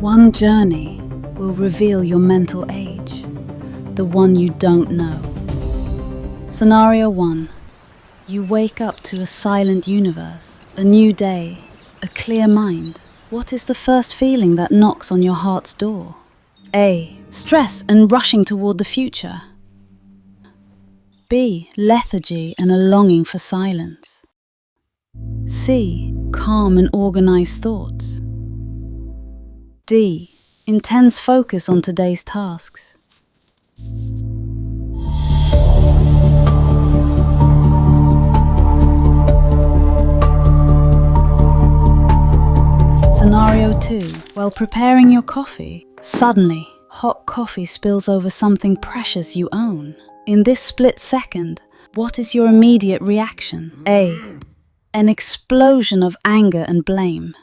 One journey will reveal your mental age, the one you don't know. Scenario 1. You wake up to a silent universe, a new day, a clear mind. What is the first feeling that knocks on your heart's door? A. Stress and rushing toward the future. B. Lethargy and a longing for silence. C. Calm and organized thoughts. D. Intense focus on today's tasks. Scenario 2. While preparing your coffee, suddenly, hot coffee spills over something precious you own. In this split second, what is your immediate reaction? A. An explosion of anger and blame.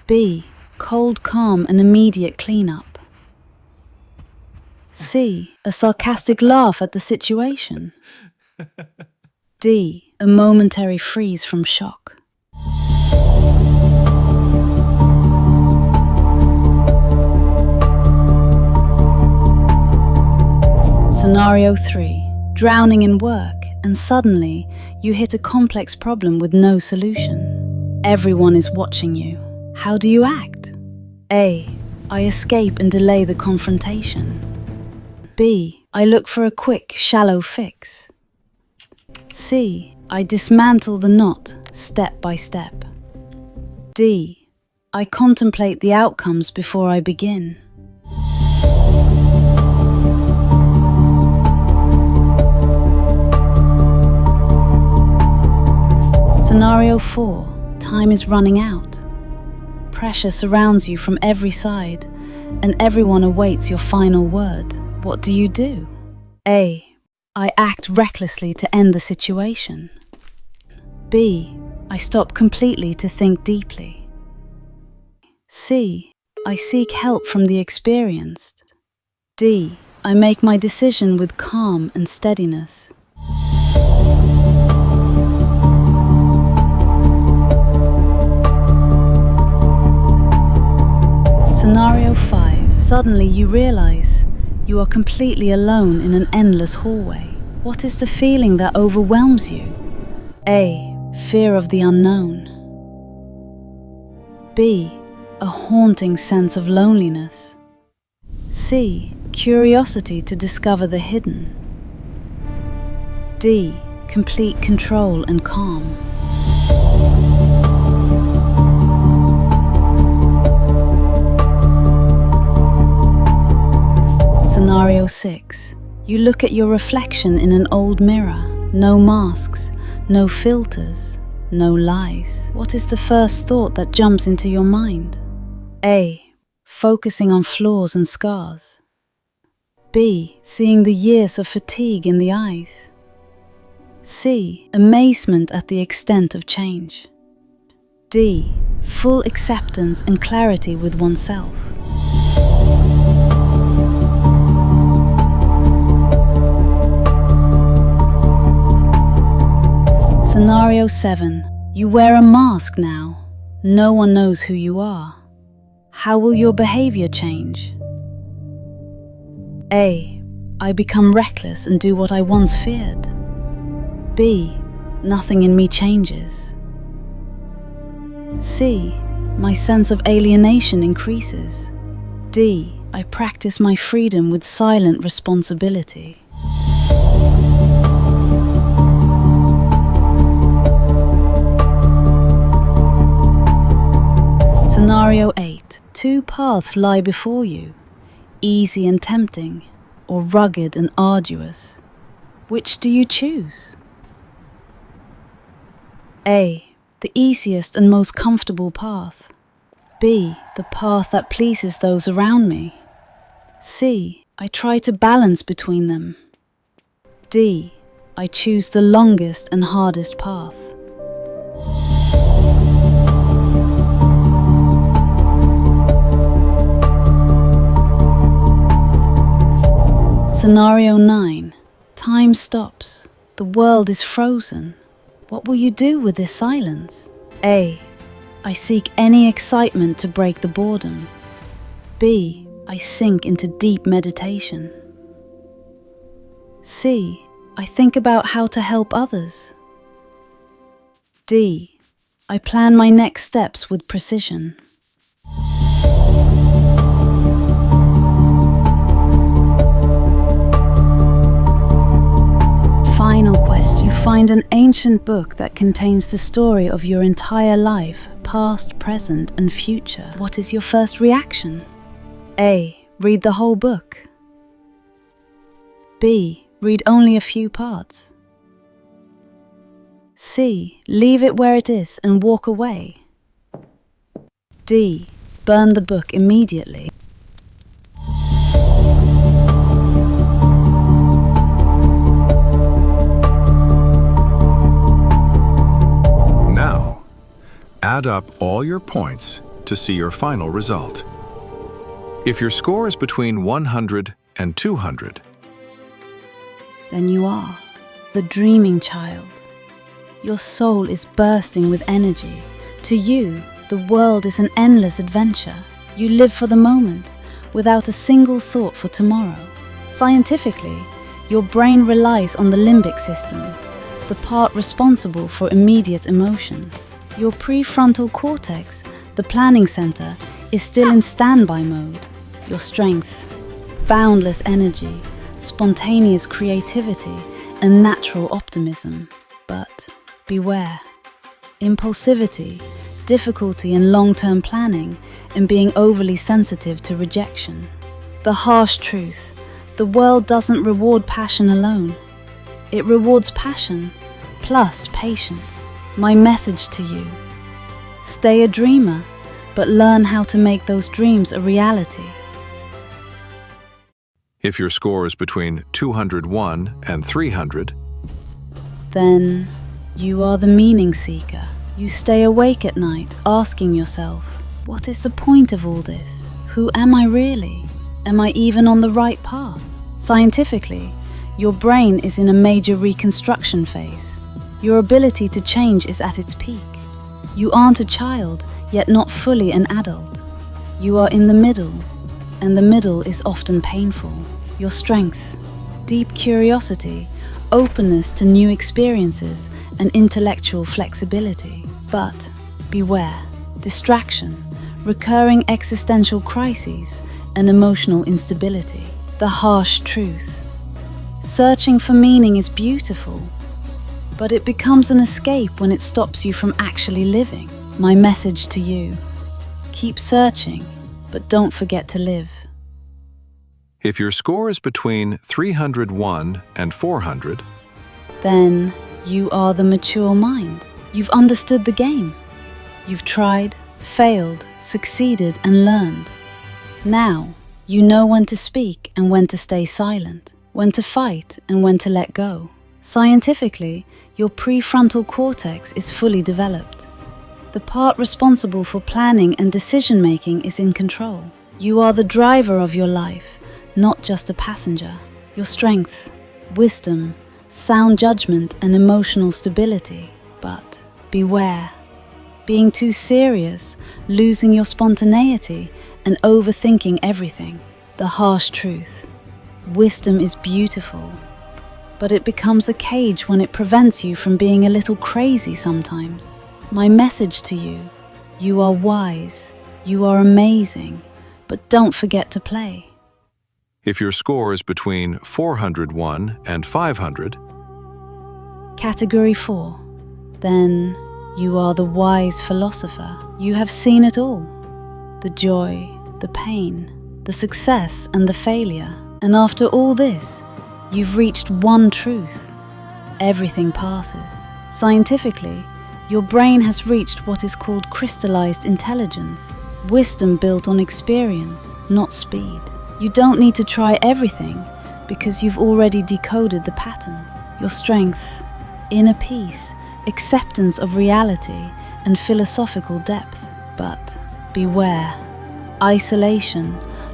B. Cold calm and immediate cleanup. C. A sarcastic laugh at the situation. D. A momentary freeze from shock. Scenario 3. Drowning in work, and suddenly you hit a complex problem with no solution. Everyone is watching you. How do you act? A. I escape and delay the confrontation. B. I look for a quick, shallow fix. C. I dismantle the knot, step by step. D. I contemplate the outcomes before I begin. Scenario 4. Time is running out. Pressure surrounds you from every side, and everyone awaits your final word. What do you do? A. I act recklessly to end the situation. B. I stop completely to think deeply. C. I seek help from the experienced. D. I make my decision with calm and steadiness. Scenario 5. Suddenly you realize you are completely alone in an endless hallway. What is the feeling that overwhelms you? A. Fear of the unknown. B. A haunting sense of loneliness. C. Curiosity to discover the hidden. D. Complete control and calm. Scenario 6. You look at your reflection in an old mirror. No masks, no filters, no lies. What is the first thought that jumps into your mind? A. Focusing on flaws and scars. B. Seeing the years of fatigue in the eyes. C. Amazement at the extent of change. D. Full acceptance and clarity with oneself. Scenario 7. You wear a mask now. No one knows who you are. How will your behavior change? A. I become reckless and do what I once feared. B. Nothing in me changes. C. My sense of alienation increases. D. I practice my freedom with silent responsibility. Scenario 8. Two paths lie before you, easy and tempting, or rugged and arduous. Which do you choose? A. The easiest and most comfortable path. B. The path that pleases those around me. C. I try to balance between them. D. I choose the longest and hardest path. Scenario 9. Time stops. The world is frozen. What will you do with this silence? A. I seek any excitement to break the boredom. B. I sink into deep meditation. C. I think about how to help others. D. I plan my next steps with precision. Final question. You find an ancient book that contains the story of your entire life, past, present, and future. What is your first reaction? A. Read the whole book. B. Read only a few parts. C. Leave it where it is and walk away. D. Burn the book immediately. Now, add up all your points to see your final result. If your score is between 100 and 200, Then you are the dreaming child. Your soul is bursting with energy. To you, the world is an endless adventure. You live for the moment, without a single thought for tomorrow. Scientifically, your brain relies on the limbic system, the part responsible for immediate emotions. Your prefrontal cortex, the planning center, is still in standby mode. Your strength, boundless energy, spontaneous creativity, and natural optimism. But beware. Impulsivity, difficulty in long-term planning, and being overly sensitive to rejection. The harsh truth: the world doesn't reward passion alone. It rewards passion plus patience. My message to you: stay a dreamer, but learn how to make those dreams a reality. if your score is between 201 and 300, Then you are the meaning seeker. You stay awake at night asking yourself, what is the point of all this? Who am I really? Am I even on the right path? Scientifically, your brain is in a major reconstruction phase. Your ability to change is at its peak. You aren't a child, yet not fully an adult. You are in the middle, and the middle is often painful. Your strength, deep curiosity, openness to new experiences, and intellectual flexibility. But beware: distraction, recurring existential crises, and emotional instability. The harsh truth: searching for meaning is beautiful, but it becomes an escape when it stops you from actually living. My message to you: keep searching, but don't forget to live. if your score is between 301 and 400, Then you are the mature mind. You've understood the game. You've tried, failed, succeeded, and learned. Now, you know when to speak and when to stay silent, when to fight and when to let go. Scientifically, your prefrontal cortex is fully developed. The part responsible for planning and decision-making is in control. You are the driver of your life, not just a passenger. Your strength, wisdom, sound judgment, and emotional stability. But beware: being too serious, losing your spontaneity, and overthinking everything. The harsh truth: wisdom is beautiful, but it becomes a cage when it prevents you from being a little crazy sometimes. My message to you: you are wise, you are amazing, but don't forget to play. if your score is between 401 and 500, Category 4. Then you are the wise philosopher. You have seen it all: the joy, the pain, the success, and the failure. And after all this, you've reached one truth: everything passes. Scientifically, your brain has reached what is called crystallized intelligence, wisdom built on experience, not speed. You don't need to try everything because you've already decoded the patterns. Your strength, inner peace, acceptance of reality, and philosophical depth. But beware: isolation,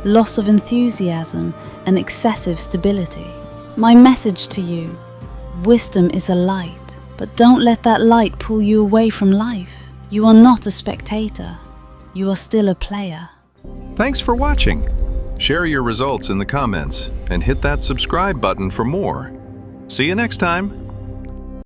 loss of enthusiasm, and excessive stability. My message to you: wisdom is a light, but don't let that light pull you away from life. You are not a spectator. You are still a player. Thanks for watching. Share your results in the comments and hit that subscribe button for more. See you next time.